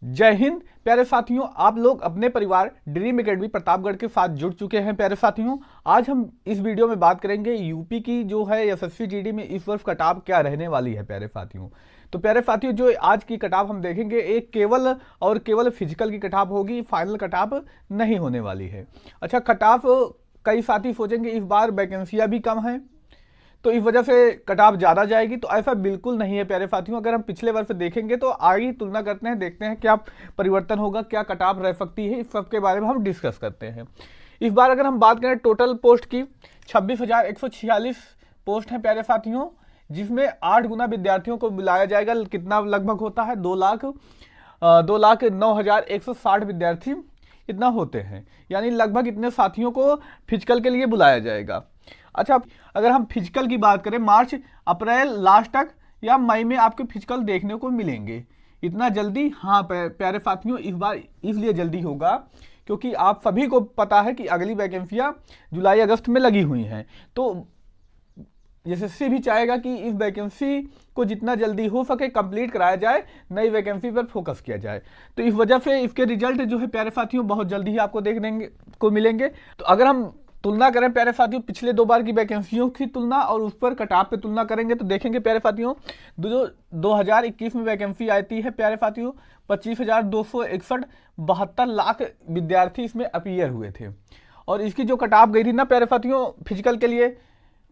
जय हिंद प्यारे साथियों, आप लोग अपने परिवार ड्रीम एकेडमी प्रतापगढ़ के साथ जुड़ चुके हैं। प्यारे साथियों, आज हम इस वीडियो में बात करेंगे यूपी की जो है एसएससी जीडी में इस वर्ष कटाव क्या रहने वाली है। प्यारे साथियों, तो प्यारे साथियों, जो आज की कटाव हम देखेंगे एक केवल और केवल फिजिकल की कटाव होगी, फाइनल कटाव नहीं होने वाली है। अच्छा, कटाव कई साथी सोचेंगे इस बार वैकेंसियां भी कम है तो इस वजह से कटाव ज़्यादा जाएगी, तो ऐसा बिल्कुल नहीं है प्यारे साथियों। अगर हम पिछले वर्ष देखेंगे तो आगे तुलना करते हैं, देखते हैं क्या परिवर्तन होगा, क्या कटाव रह सकती है, इस सब के बारे में हम डिस्कस करते हैं। इस बार अगर हम बात करें टोटल पोस्ट की, 26,146 पोस्ट हैं प्यारे साथियों, जिसमें 8 गुना विद्यार्थियों को बुलाया जाएगा। कितना लगभग होता है? 2,09,160 विद्यार्थी इतना होते हैं, यानी लगभग इतने साथियों को फिजिकल के लिए बुलाया जाएगा। अच्छा, अगर हम फिजिकल की बात करें, मार्च अप्रैल लास्ट तक या मई में आपके फिजिकल देखने को मिलेंगे। इतना जल्दी? हाँ प्यारे साथियों, इस बार इसलिए जल्दी होगा क्योंकि आप सभी को पता है कि अगली वैकेंसियां जुलाई अगस्त में लगी हुई हैं, तो एसएससी भी चाहेगा कि इस वैकेंसी को जितना जल्दी हो सके कंप्लीट कराया जाए, नई वैकेंसी पर फोकस किया जाए। तो इस वजह से इसके रिजल्ट जो है प्यारे साथियों बहुत जल्दी ही आपको देखने को मिलेंगे। तो अगर हम तुलना करें प्यारे साथियों पिछले 2 बार की वैकेंसियों की तुलना और उस पर कटाव पे तुलना करेंगे तो देखेंगे प्यारे साथियों, 2021 में वैकेंसी आई थी है प्यारे साथियों 25,261, 72 लाख विद्यार्थी इसमें अपीयर हुए थे। और इसकी जो कटाव गई थी ना प्यारे साथियों फिजिकल के लिए,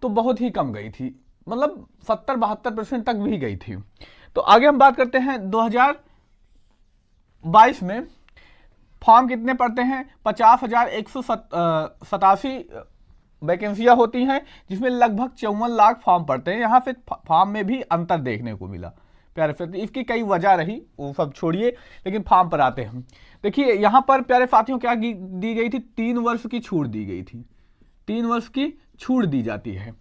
तो बहुत ही कम गई थी, मतलब 70-72% तक भी गई थी। तो आगे हम बात करते हैं 2022 में फॉर्म कितने पड़ते हैं? 50,187 वैकेंसियां होती हैं, जिसमें लगभग 54 लाख फॉर्म पड़ते हैं। यहाँ से फॉर्म में भी अंतर देखने को मिला प्यारे साथियों। इसकी कई वजह रही, वो सब छोड़िए, लेकिन फॉर्म पर आते हैं। देखिए यहाँ पर प्यारे साथियों क्या दी गई थी? 3 वर्ष की छूट दी गई थी, 3 वर्ष की छूट दी जाती है।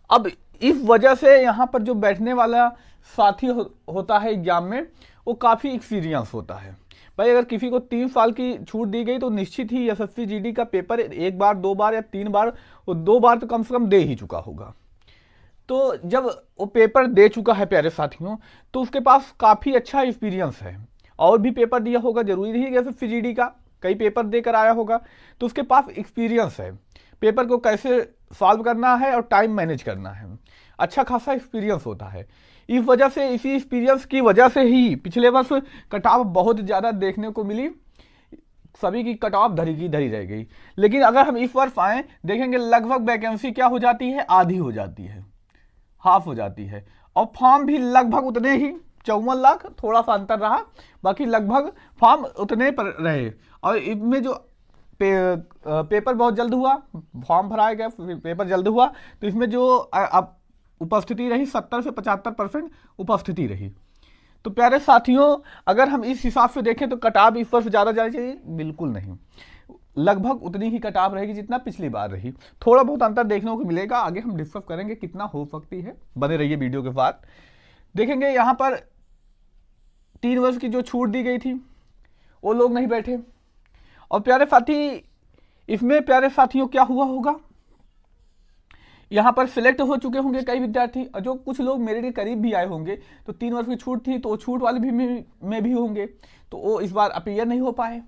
अब इस वजह से यहाँ पर जो बैठने वाला साथी होता है एग्जाम में, वो काफ़ी एक्सपीरियंस होता है। भाई अगर किसी को 3 साल की छूट दी गई तो निश्चित ही एसएससी जीडी का पेपर 1 बार 2 बार या 3 बार, वो 2 बार तो कम से कम दे ही चुका होगा। तो जब वो पेपर दे चुका है प्यारे साथियों, तो उसके पास काफ़ी अच्छा एक्सपीरियंस है। और भी पेपर दिया होगा, जरूरी नहीं है एसएससी जीडी का कई पेपर देकर आया होगा, तो उसके पास एक्सपीरियंस है, पेपर को कैसे सॉल्व करना है और टाइम मैनेज करना है, अच्छा खासा एक्सपीरियंस होता है। इस वजह से, इसी एक्सपीरियंस की वजह से ही पिछले वर्ष कटाव बहुत ज़्यादा देखने को मिली, सभी की कटाव धरी की धरी रह गई। लेकिन अगर हम इस वर्ष आए देखेंगे, लगभग वैकेंसी क्या हो जाती है? आधी हो जाती है, हाफ हो जाती है, और फॉर्म भी लगभग उतने ही, 54 लाख, थोड़ा सा अंतर रहा, बाकी लगभग फॉर्म उतने पर रहे। और इनमें जो पेपर बहुत जल्द हुआ, फॉर्म भराया गया, पेपर जल्द हुआ, तो इसमें जो अब उपस्थिति रही 70 से 75% उपस्थिति रही। तो प्यारे साथियों, अगर हम इस हिसाब से देखें तो कटाव इस वर्ष ज़्यादा जानी चाहिए? बिल्कुल नहीं, लगभग उतनी ही कटाव रहेगी जितना पिछली बार रही। थोड़ा बहुत अंतर देखने को मिलेगा, आगे हम डिस्कस करेंगे कितना हो सकती है, बने रहिए वीडियो के साथ। देखेंगे यहाँ पर 3 वर्ष की जो छूट दी गई थी वो लोग नहीं बैठे। और प्यारे साथी, इसमें प्यारे साथियों क्या हुआ होगा, यहाँ पर सिलेक्ट हो चुके होंगे कई विद्यार्थी, और जो कुछ लोग मेरे के करीब भी आए होंगे, तो 3 वर्ष की छूट थी, तो छूट वाले भी में भी होंगे, तो वो इस बार अपीयर नहीं हो पाए।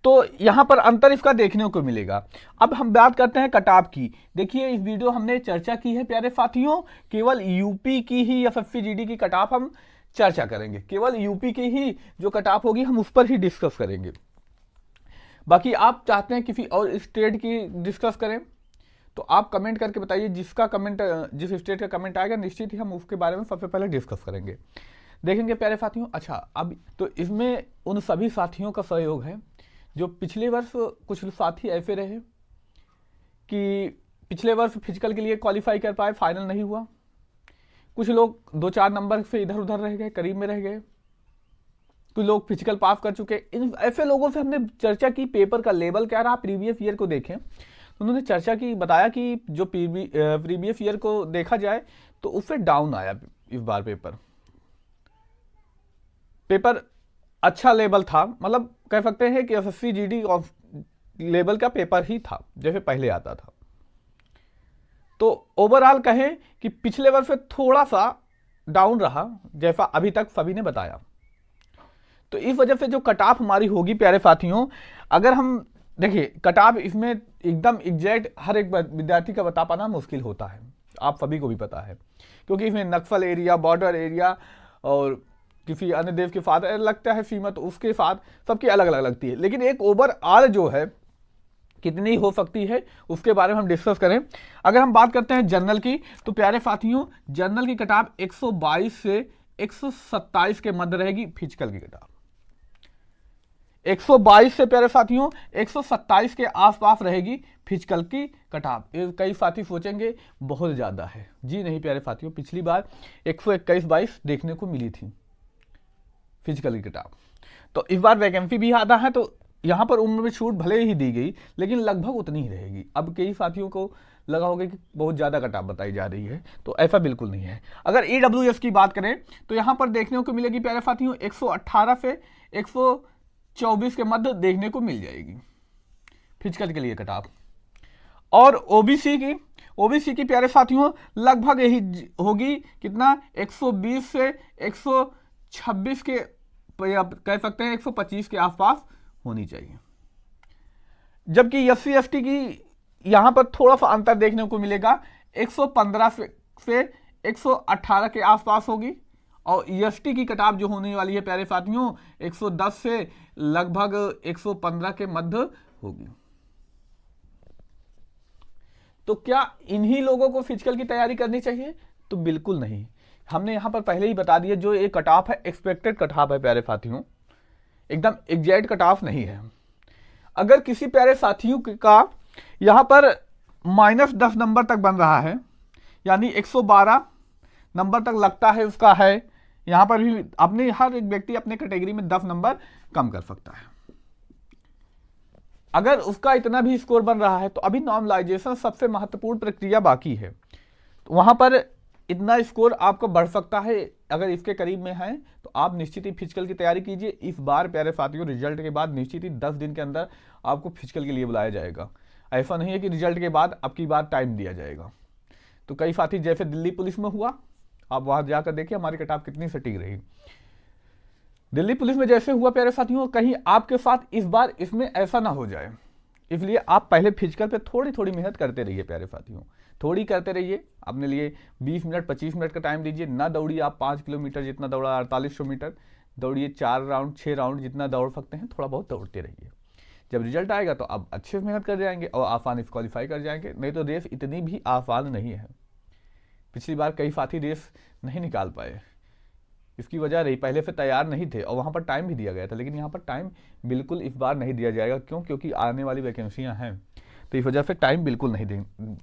तो यहाँ पर अंतर इसका देखने को मिलेगा। अब हम बात करते हैं कटाव की। देखिए इस वीडियो हमने चर्चा की है प्यारे साथियों, केवल यूपी की ही एसएससी जीडी की कटाव हम चर्चा करेंगे, केवल यूपी की ही जो कटाव होगी हम उस पर ही डिस्कस करेंगे। बाकी आप चाहते हैं किसी और स्टेट की डिस्कस करें तो आप कमेंट करके बताइए, जिसका कमेंट, जिस स्टेट का कमेंट आएगा निश्चित ही हम उसके बारे में सबसे पहले डिस्कस करेंगे, देखेंगे प्यारे साथियों। अच्छा, अब तो इसमें उन सभी साथियों का सहयोग है जो पिछले वर्ष, कुछ साथी ऐसे रहे कि पिछले वर्ष फिजिकल के लिए क्वालिफाई कर पाए, फाइनल नहीं हुआ, कुछ लोग 2-4 नंबर से इधर उधर रह गए, करीब में रह गए, कुछ लोग फिजिकल पास कर चुके। इन ऐसे लोगों से हमने चर्चा की पेपर का लेवल क्या रहा, प्रीवियस ईयर को देखें तो उन्होंने चर्चा की, बताया कि जो प्रीवियस ईयर को देखा जाए तो उससे डाउन आया इस बार पेपर अच्छा लेवल था, मतलब कह सकते हैं कि एसएससी जीडी लेवल का पेपर ही था जैसे पहले आता था। तो ओवरऑल कहें कि पिछले वर्ष से थोड़ा सा डाउन रहा, जैसा अभी तक सभी ने बताया। तो इस वजह से जो कट ऑफ हमारी होगी प्यारे साथियों, अगर हम देखिए कट ऑफ इसमें एकदम एग्जैक्ट हर एक विद्यार्थी का बता पाना मुश्किल होता है, आप सभी को भी पता है, क्योंकि इसमें नक्सल एरिया, बॉर्डर एरिया और किसी अन्य देश के साथ लगता है सीमा, तो उसके साथ सबकी अलग अलग लगती है। लेकिन एक ओवरऑल जो है कितनी हो सकती है उसके बारे में हम डिस्कस करें। अगर हम बात करते हैं जनरल की, तो प्यारे साथियों जनरल की कट ऑफ 122 से 127 के मध्य रहेगी। फिजिकल की कट ऑफ 122 से प्यारे साथियों 127 के आसपास रहेगी फिजिकल की कट ऑफ। कई साथी सोचेंगे बहुत ज्यादा है, जी नहीं प्यारे साथियों, पिछली बार 121-22 देखने को मिली थी फिजिकल की कट ऑफ। तो इस बार वैकेंसी भी ज्यादा है, तो यहां पर उम्र में छूट भले ही दी गई लेकिन लगभग उतनी ही रहेगी। अब कई साथियों को लगा होगा कि बहुत ज्यादा कट ऑफ बताई जा रही है, तो ऐसा बिल्कुल नहीं है। अगर EWS की बात करें तो यहां पर देखने को मिलेगी प्यारे साथियों 118 से 124 के मध्य देखने को मिल जाएगी फिजिकल के लिए कट ऑफ। और ओबीसी की प्यारे साथियों लगभग यही होगी, कितना 120 से 126 के, कह सकते हैं 125 के आसपास होनी चाहिए। जबकि SC/ST की यहां पर थोड़ा सा अंतर देखने को मिलेगा, 115 से 118 के आसपास होगी। और EST की कट ऑफ जो होने वाली है प्यारे साथियों 110 से लगभग 115 के मध्य होगी। तो क्या इन्हीं लोगों को फिजिकल की तैयारी करनी चाहिए? तो बिल्कुल नहीं। हमने यहां पर पहले ही बता दिया, जो ये कट ऑफ है एक्सपेक्टेड कट ऑफ है प्यारे साथियों, एकदम एग्जैक्ट कट ऑफ नहीं है। अगर किसी प्यारे साथियों का यहां पर -10 नंबर तक बन रहा है, यानी 112 नंबर तक लगता है उसका है, यहां पर भी अपने हर एक व्यक्ति अपने कैटेगरी में 10 नंबर कम कर सकता है। अगर उसका इतना भी स्कोर बन रहा है तो अभी नॉर्मलाइजेशन सबसे महत्वपूर्ण प्रक्रिया बाकी है, तो वहां पर इतना स्कोर आपको बढ़ सकता है। अगर इसके करीब में है तो आप निश्चित ही फिजिकल की तैयारी कीजिए। इस बार प्यारे साथियों रिजल्ट के बाद निश्चित ही 10 दिन के अंदर आपको फिजिकल के लिए बुलाया जाएगा। ऐसा नहीं है कि रिजल्ट के बाद अब की बार टाइम दिया जाएगा। तो कई साथी जैसे दिल्ली पुलिस में हुआ, आप वहां जाकर देखिए हमारी कट ऑफ कितनी सटीक रही। दिल्ली पुलिस में जैसे हुआ प्यारे साथियों, कहीं आपके साथ इस बार इसमें ऐसा ना हो जाए, इसलिए आप पहले फिजिकल पे थोड़ी थोड़ी मेहनत करते रहिए प्यारे साथियों, थोड़ी करते रहिए। अपने लिए 20 मिनट 25 मिनट का टाइम दीजिए। ना दौड़िए आप 5 किलोमीटर जितना दौड़ा, 4800 मीटर दौड़िए, 4 राउंड 6 राउंड जितना दौड़ सकते हैं, थोड़ा बहुत दौड़ते रहिए। जब रिजल्ट आएगा तो आप अच्छे से मेहनत कर जाएंगे और आसानी से क्वालिफाई कर जाएंगे। नहीं तो रेस इतनी भी आसान नहीं है। पिछली बार कई साथी रेस नहीं निकाल पाए, इसकी वजह रही पहले से तैयार नहीं थे और वहां पर टाइम भी दिया गया था, लेकिन यहाँ पर टाइम बिल्कुल इस बार नहीं दिया जाएगा। क्यों? क्योंकि आने वाली वैकेंसियां हैं, तो इस वजह से टाइम बिल्कुल नहीं देंगे।